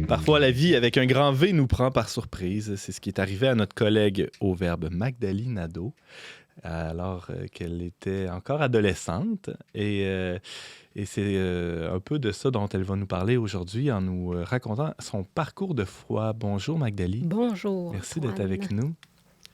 Parfois, la vie avec un grand V nous prend par surprise. C'est ce qui est arrivé à notre collègue au Verbe Magdalie Nadeau, alors qu'elle était encore adolescente. Et c'est un peu de ça dont elle va nous parler aujourd'hui en nous racontant son parcours de foi. Bonjour Magdalie. Bonjour. Merci d'être avec nous.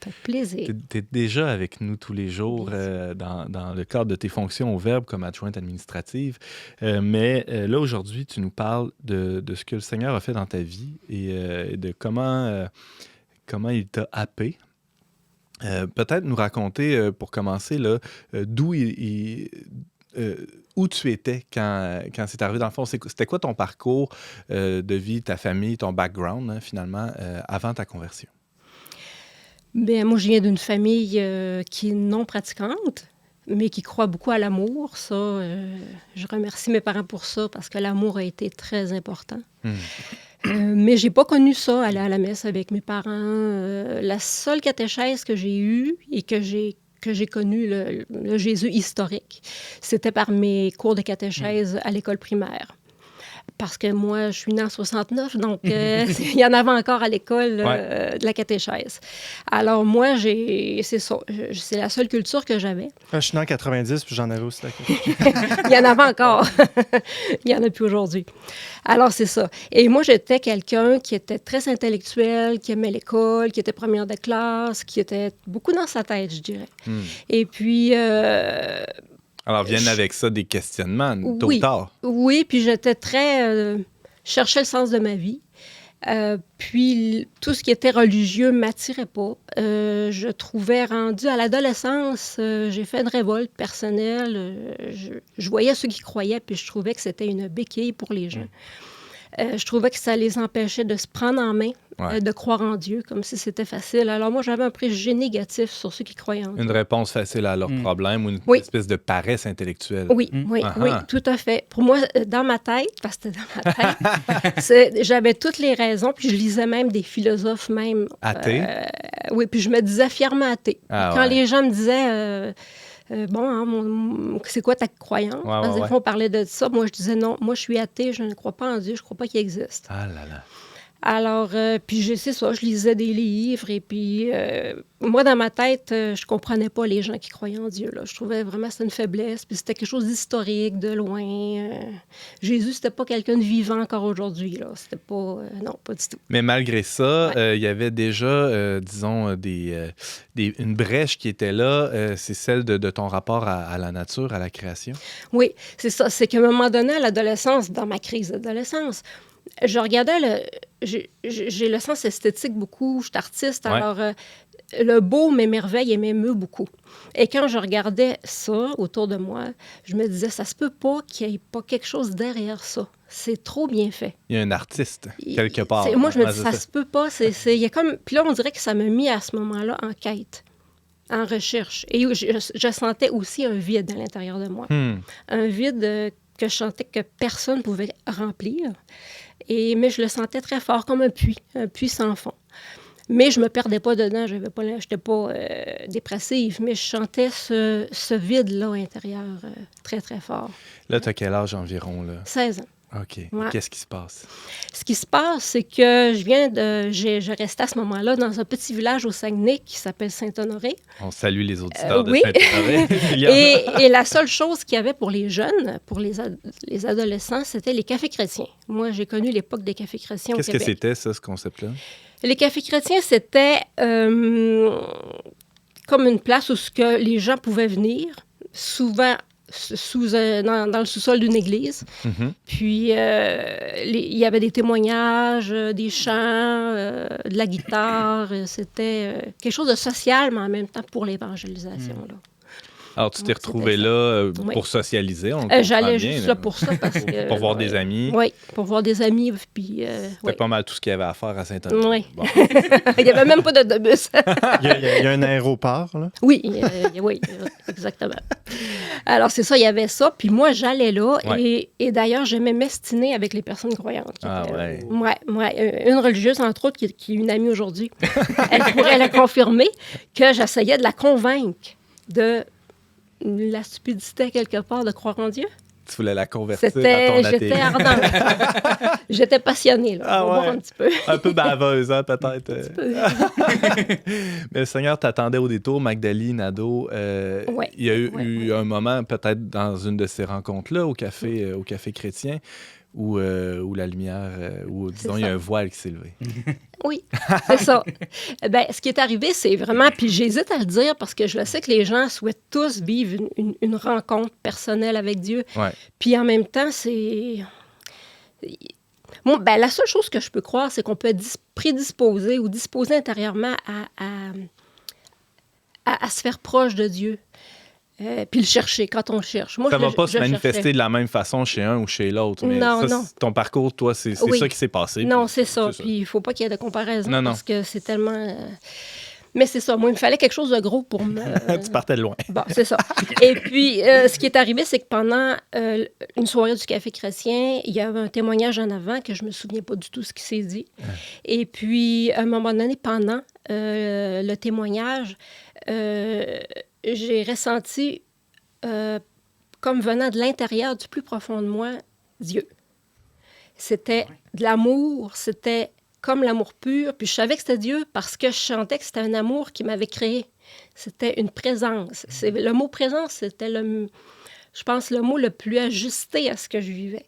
Ça fait plaisir. Tu es déjà avec nous tous les jours dans le cadre de tes fonctions au Verbe comme adjointe administrative. Mais là, aujourd'hui, tu nous parles de ce que le Seigneur a fait dans ta vie et de comment il t'a happé. Peut-être nous raconter, pour commencer, là, où tu étais quand c'est arrivé. Dans le fond, c'était quoi ton parcours de vie, ta famille, ton background, hein, finalement, avant ta conversion? Bien, moi, je viens d'une famille qui est non pratiquante, mais qui croit beaucoup à l'amour. Ça, je remercie mes parents pour ça, parce que l'amour a été très important. Mais j'ai pas connu ça, aller à la messe avec mes parents. La seule catéchèse que j'ai eue et que j'ai connu, le Jésus historique, c'était par mes cours de catéchèse à l'école primaire. Parce que moi, je suis née en 69, donc il y en avait encore à l'école de la catéchèse. Alors moi, c'est ça. C'est la seule culture que j'avais. Je suis née en 90, puis j'en avais aussi la catéchèse. Il y en avait encore. Il n'y en a plus aujourd'hui. Alors, c'est ça. Et moi, j'étais quelqu'un qui était très intellectuel, qui aimait l'école, qui était première de classe, qui était beaucoup dans sa tête, je dirais. Et puis... Alors, viennent avec ça des questionnements, tôt ou tard. Oui, puis j'étais très... cherchais le sens de ma vie. Puis tout ce qui était religieux ne m'attirait pas. Je trouvais, rendu à l'adolescence, j'ai fait une révolte personnelle. Je voyais ceux qui croyaient, puis je trouvais que c'était une béquille pour les gens. Je trouvais que ça les empêchait de se prendre en main, de croire en Dieu, comme si c'était facile. Alors moi, j'avais un préjugé négatif sur ceux qui croyaient en Dieu. Une réponse facile à leurs problèmes ou une espèce de paresse intellectuelle. Oui, tout à fait. Pour moi, dans ma tête, parce que c'était dans ma tête, j'avais toutes les raisons, puis je lisais même des philosophes même. Athées? Oui, puis je me disais fièrement athée. Quand les gens me disaient... c'est quoi ta croyance? Parce que des fois, on parlait de ça. Moi, je disais non, moi, je suis athée, je ne crois pas en Dieu, je ne crois pas qu'il existe. Ah là là. Alors, puis c'est ça, je lisais des livres et puis moi, dans ma tête, je comprenais pas les gens qui croyaient en Dieu. Là. Je trouvais vraiment que c'était une faiblesse, puis c'était quelque chose d'historique, de loin. Jésus, c'était pas quelqu'un de vivant encore aujourd'hui. Là. C'était pas... non, pas du tout. Mais malgré ça, il y avait déjà, disons, une brèche qui était là. C'est celle de ton rapport à la nature, à la création? Oui, c'est ça. C'est qu'à un moment donné, à l'adolescence, dans ma crise d'adolescence, je regardais j'ai le sens esthétique beaucoup, je suis artiste, alors le beau m'émerveille et m'émeut beaucoup. Et quand je regardais ça autour de moi, je me disais, ça se peut pas qu'il n'y ait pas quelque chose derrière ça. C'est trop bien fait. Il y a un artiste, quelque part. Moi, je me dis, ça se peut pas. Il y a comme... Puis là, on dirait que ça m'a mis à ce moment-là en quête, en recherche. Et je sentais aussi un vide à l'intérieur de moi. Un vide que je sentais que personne ne pouvait remplir. Mais je le sentais très fort, comme un puits sans fond. Mais je ne me perdais pas dedans, je n'étais pas dépressive, mais je sentais ce vide-là intérieur très, très fort. Là, tu as quel âge environ? Là? 16 ans. OK. Qu'est-ce qui se passe? Ce qui se passe, c'est que je restais à ce moment-là dans un petit village au Saguenay qui s'appelle Saint-Honoré. On salue les auditeurs de Saint-Honoré. et la seule chose qu'il y avait pour les jeunes, pour les adolescents, c'était les cafés chrétiens. Moi, j'ai connu l'époque des cafés chrétiens au Québec. Qu'est-ce que c'était, ça, ce concept-là? Les cafés chrétiens, c'était comme une place où les gens pouvaient venir, souvent dans le sous-sol d'une église. Puis, il y avait des témoignages, des chants, de la guitare. C'était quelque chose de social, mais en même temps pour l'évangélisation. Là. Alors, tu t'es retrouvée là pour socialiser, on j'allais bien, juste là pour ça. Parce que, pour voir des amis. Oui, pour voir des amis. Puis, c'était pas mal tout ce qu'il y avait à faire à Saint-Antoine. Oui. Bon. Il n'y avait même pas d'autobus. Il y a un aéroport, là? Oui, oui, exactement. Alors, c'est ça, il y avait ça. Puis moi, j'allais là. Et d'ailleurs, j'aimais m'estiner avec les personnes croyantes. Une religieuse, entre autres, qui est une amie aujourd'hui, elle pourrait la confirmer, que j'essayais de la convaincre de la stupidité, quelque part, de croire en Dieu. Tu voulais la convertir à ton J'étais athéisme. ardente. J'étais passionnée, là. Ah Faut voir ouais. un petit peu. Un peu baveuse, hein, peut-être. Un petit peu. Mais le Seigneur t'attendait au détour, Magdalie, Nadeau. Ouais. Il y a eu, Ouais, eu un moment, peut-être dans une de ces rencontres-là, au café chrétien, où la lumière, où, disons, il y a ça. un voile qui s'est levé. Oui, c'est ça. Ben, ce qui est arrivé, c'est vraiment, puis j'hésite à le dire parce que je le sais que les gens souhaitent tous vivre une rencontre personnelle avec Dieu. Ouais. Puis en même temps, c'est... Bon, ben, la seule chose que je peux croire, c'est qu'on peut être prédisposé ou disposé intérieurement à se faire proche de Dieu. Puis le chercher quand on le cherche. Moi, Ça je va le- pas je se le manifester cherchais. de la même façon chez un ou chez l'autre. Mais Non, ça, non. ton parcours, toi, c'est Oui. ça qui s'est passé. Non, puis c'est ça. Puis il ne faut pas qu'il y ait de comparaison Non, non. parce que c'est tellement... Mais c'est ça. Moi, il me fallait quelque chose de gros pour me... Tu partais de loin. Bon, c'est ça. Et puis, ce qui est arrivé, c'est que pendant une soirée du Café chrétien, il y avait un témoignage en avant que je me souviens pas du tout ce qui s'est dit. Et puis, à un moment donné, pendant le témoignage, j'ai ressenti, comme venant de l'intérieur, du plus profond de moi, Dieu. C'était de l'amour, c'était comme l'amour pur. Puis je savais que c'était Dieu parce que je sentais que c'était un amour qui m'avait créé. C'était une présence. Le mot présence, c'était, je pense, le mot le plus ajusté à ce que je vivais.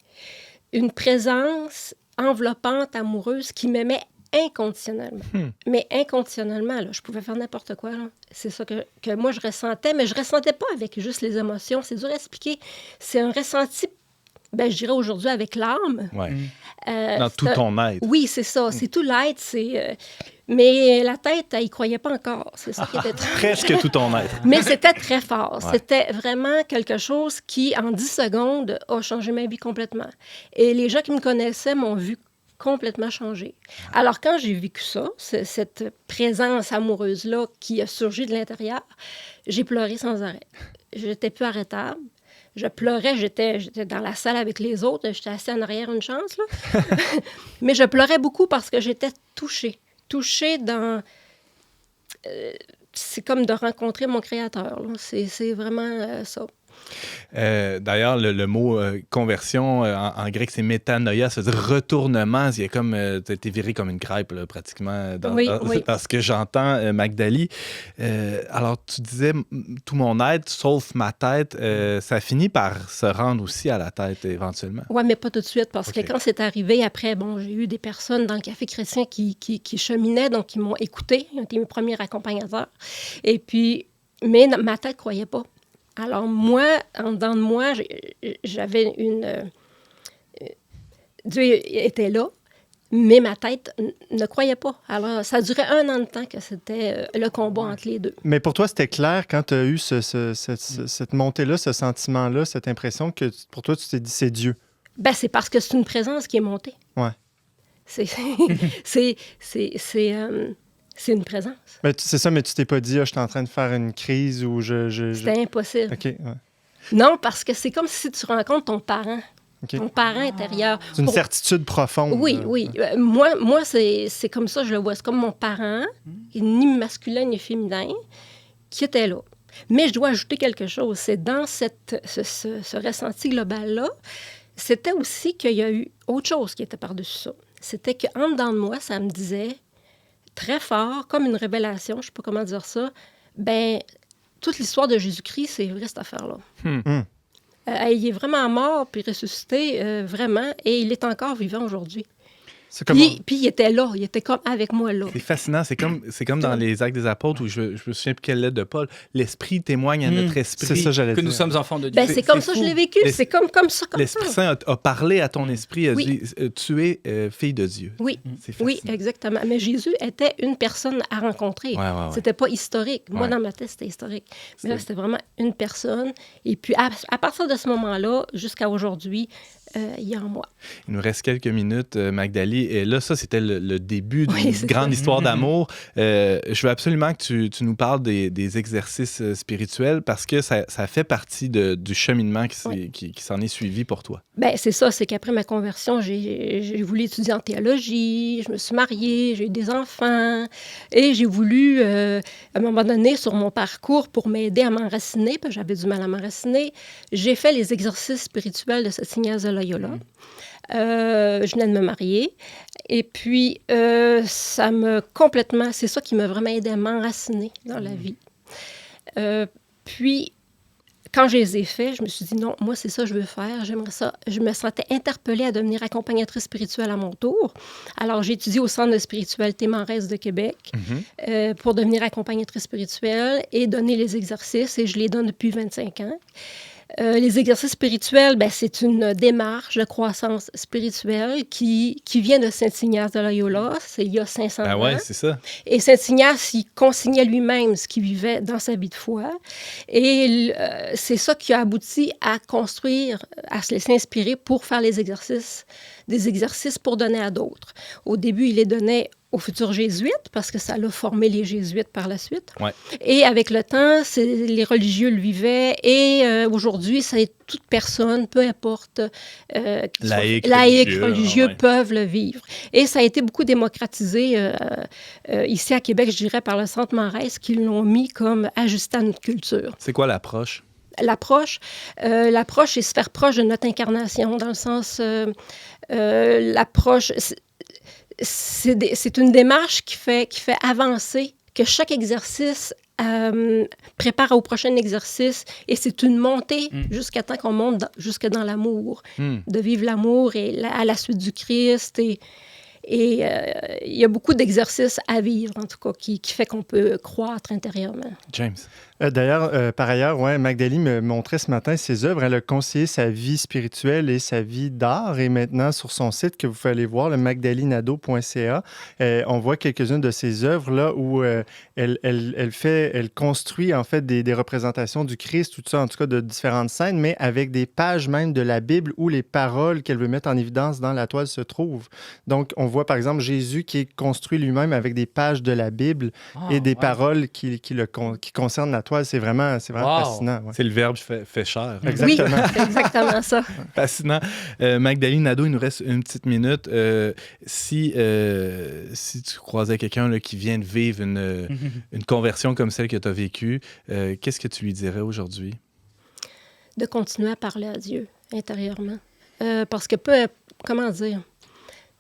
Une présence enveloppante, amoureuse, qui m'aimait inconditionnellement. Mais inconditionnellement, là, je pouvais faire n'importe quoi. Là. C'est ça que moi, je ressentais, mais je ne ressentais pas avec juste les émotions. C'est dur à expliquer. C'est un ressenti, ben, je dirais aujourd'hui, avec l'âme. Ouais. Dans tout ton être. Oui, c'est ça. C'est tout l'être. Mais la tête, elle y croyait pas encore. C'est ça qui était très... Presque tout ton être. Mais c'était très fort. Ouais. C'était vraiment quelque chose qui, en 10 secondes, a changé ma vie complètement. Et les gens qui me connaissaient m'ont vu complètement changer. Alors, quand j'ai vécu ça, cette présence amoureuse-là qui a surgi de l'intérieur, j'ai pleuré sans arrêt. J'étais plus arrêtable. Je pleurais, j'étais dans la salle avec les autres, j'étais assise en arrière une chance, là. Mais je pleurais beaucoup parce que j'étais touchée. Touchée dans... c'est comme de rencontrer mon créateur, là. C'est vraiment ça. D'ailleurs, le mot conversion, en grec, c'est métanoïa, ça veut dire retournement. Il y a comme, tu as été viré comme une crêpe, là, pratiquement, dans ce que j'entends, Magdalie. Alors, tu disais, tout mon être, sauf ma tête, ça finit par se rendre aussi à la tête, éventuellement. Oui, mais pas tout de suite, parce OK. que quand c'est arrivé, après, bon, j'ai eu des personnes dans le Café chrétien qui cheminaient, donc qui m'ont écouté. Ils ont été mes premiers accompagnateurs. Et puis, mais ma tête ne croyait pas. Alors, moi, en dedans de moi, j'avais une... Dieu était là, mais ma tête ne croyait pas. Alors, ça durait 1 an de temps que c'était le combat entre les deux. Mais pour toi, c'était clair quand tu as eu cette montée-là, ce sentiment-là, cette impression que pour toi, tu t'es dit c'est Dieu. Ben, c'est parce que c'est une présence qui est montée. Ouais. C'est une présence. Ben, c'est ça, mais tu t'es pas dit, je suis en train de faire une crise ou C'était impossible. OK, ouais. Non, parce que c'est comme si tu rencontres ton parent. OK. Ton parent intérieur. C'est une certitude profonde. Oui, là. oui. Moi c'est comme ça, je le vois. C'est comme mon parent, ni masculin ni féminin, qui était là. Mais je dois ajouter quelque chose. C'est dans ce ressenti global-là, c'était aussi qu'il y a eu autre chose qui était par-dessus ça. C'était qu'en dedans de moi, ça me disait très fort, comme une révélation, je ne sais pas comment dire ça, ben toute l'histoire de Jésus-Christ, c'est vrai, cette affaire-là. Il est vraiment mort, puis ressuscité, vraiment, et il est encore vivant aujourd'hui. C'est comme Puis il était là, il était comme avec moi là. C'est fascinant. C'est comme dans les Actes des Apôtres où je me souviens plus quelle lettre de Paul. L'Esprit témoigne à notre esprit. c'est ça, j'allais Que dire. nous sommes enfants de Dieu. Ben, c'est comme ça que je l'ai vécu. C'est comme ça. L'Esprit Saint a parlé à ton esprit, a Oui. dit tu es fille de Dieu. Oui, C'est fascinant. oui, exactement. Mais Jésus était une personne à rencontrer. Ouais. C'était pas historique. Moi, Ouais. dans ma tête, c'était historique. Mais là, c'était vraiment une personne. Et puis, à partir de ce moment-là, jusqu'à aujourd'hui, il y a en moi. Il nous reste quelques minutes, Magdalie. Et là, ça, c'était le début d'une Oui, c'est grande ça. histoire d'amour. Je veux absolument que tu nous parles des exercices spirituels parce que ça fait partie du cheminement Oui. qui s'en est suivi pour toi. Ben c'est ça, c'est qu'après ma conversion, j'ai voulu étudier en théologie, je me suis mariée, j'ai eu des enfants et j'ai voulu, à un moment donné, sur mon parcours, pour m'aider à m'enraciner, parce que j'avais du mal à m'enraciner, j'ai fait les exercices spirituels de Saint Ignace de Loyola. Je venais de me marier. Et puis, ça me complètement... C'est ça qui m'a vraiment aidé à m'enraciner dans la vie. Puis, quand je les ai faits, je me suis dit, non, moi, c'est ça que je veux faire. J'aimerais ça. Je me sentais interpellée à devenir accompagnatrice spirituelle à mon tour. Alors, j'ai étudié au Centre de spiritualité Manresse de Québec pour devenir accompagnatrice spirituelle et donner les exercices. Et je les donne depuis 25 ans. Les exercices spirituels, ben, c'est une démarche de croissance spirituelle qui vient de Saint Ignace de Loyola. C'est il y a 500 ans. Ah ouais, c'est ça. Et Saint Ignace, il consignait lui-même ce qu'il vivait dans sa vie de foi. Et c'est ça qui a abouti à construire, à se laisser inspirer pour faire des exercices pour donner à d'autres. Au début, il les donnait aux futurs jésuites, parce que ça l'a formé les jésuites par la suite. Ouais. Et avec le temps, les religieux le vivaient. Et aujourd'hui, c'est toute personne, peu importe, laïque, religieux, peuvent le vivre. Et ça a été beaucoup démocratisé ici à Québec, je dirais, par le Centre Manresse, qui l'ont mis comme ajusté à notre culture. C'est quoi l'approche? L'approche, c'est se faire proche de notre incarnation, dans le sens... l'approche... C'est une démarche qui fait avancer, que chaque exercice prépare au prochain exercice, et c'est une montée jusqu'à temps qu'on monte jusque dans l'amour, de vivre l'amour et à la suite du Christ. Et il y a beaucoup d'exercices à vivre, en tout cas, qui fait qu'on peut croître intérieurement. James? D'ailleurs, par ailleurs, ouais, Magdalie me montrait ce matin ses œuvres. Elle a conseillé sa vie spirituelle et sa vie d'art. Et maintenant, sur son site que vous pouvez aller voir, le magdalinado.ca, on voit quelques-unes de ses œuvres là où elle construit en fait des représentations du Christ, tout ça, en tout cas de différentes scènes, mais avec des pages même de la Bible où les paroles qu'elle veut mettre en évidence dans la toile se trouvent. Donc, on voit par exemple Jésus qui est construit lui-même avec des pages de la Bible et des paroles qui concernent la toile. C'est vraiment fascinant. Ouais. C'est le verbe fait chair. Exactement. Oui, c'est exactement ça. Fascinant. Magdalie Nadeau, il nous reste une petite minute. Si tu croisais quelqu'un là, qui vient de vivre une conversion comme celle que tu as vécue, qu'est-ce que tu lui dirais aujourd'hui? De continuer à parler à Dieu intérieurement. Parce que comment dire?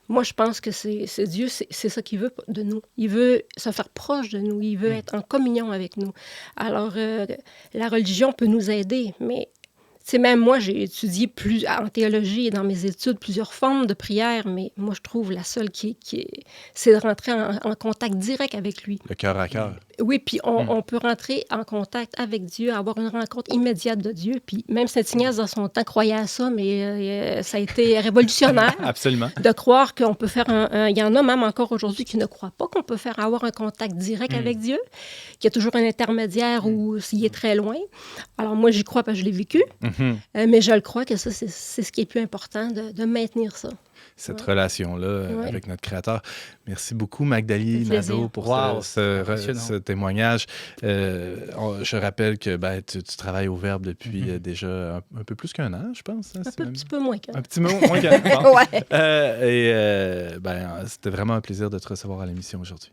Moi, je pense que c'est Dieu, c'est ça qu'il veut de nous. Il veut se faire proche de nous. Il veut être en communion avec nous. Alors, la religion peut nous aider, mais même moi, j'ai étudié en théologie et dans mes études plusieurs formes de prière, mais moi, je trouve la seule c'est de rentrer en contact direct avec lui. Le cœur à cœur. Oui, puis on peut rentrer en contact avec Dieu, avoir une rencontre immédiate de Dieu. Puis même Saint Ignace, dans son temps, croyait à ça, mais ça a été révolutionnaire. Absolument. De croire qu'on peut faire il y en a même encore aujourd'hui qui ne croient pas qu'on peut avoir un contact direct avec Dieu, qu'il y a toujours un intermédiaire ou s'il est très loin. Alors moi, j'y crois parce que je l'ai vécu, mais je le crois que ça, c'est ce qui est plus important, de maintenir ça. Cette relation-là avec notre Créateur. Merci beaucoup, Magdalie Nadeau, pour ce témoignage. Je rappelle que tu travailles au Verbe depuis déjà un peu plus qu'un an, je pense. Hein, un petit peu moins qu'un an. Un petit peu moins qu'un an. Ouais. C'était vraiment un plaisir de te recevoir à l'émission aujourd'hui.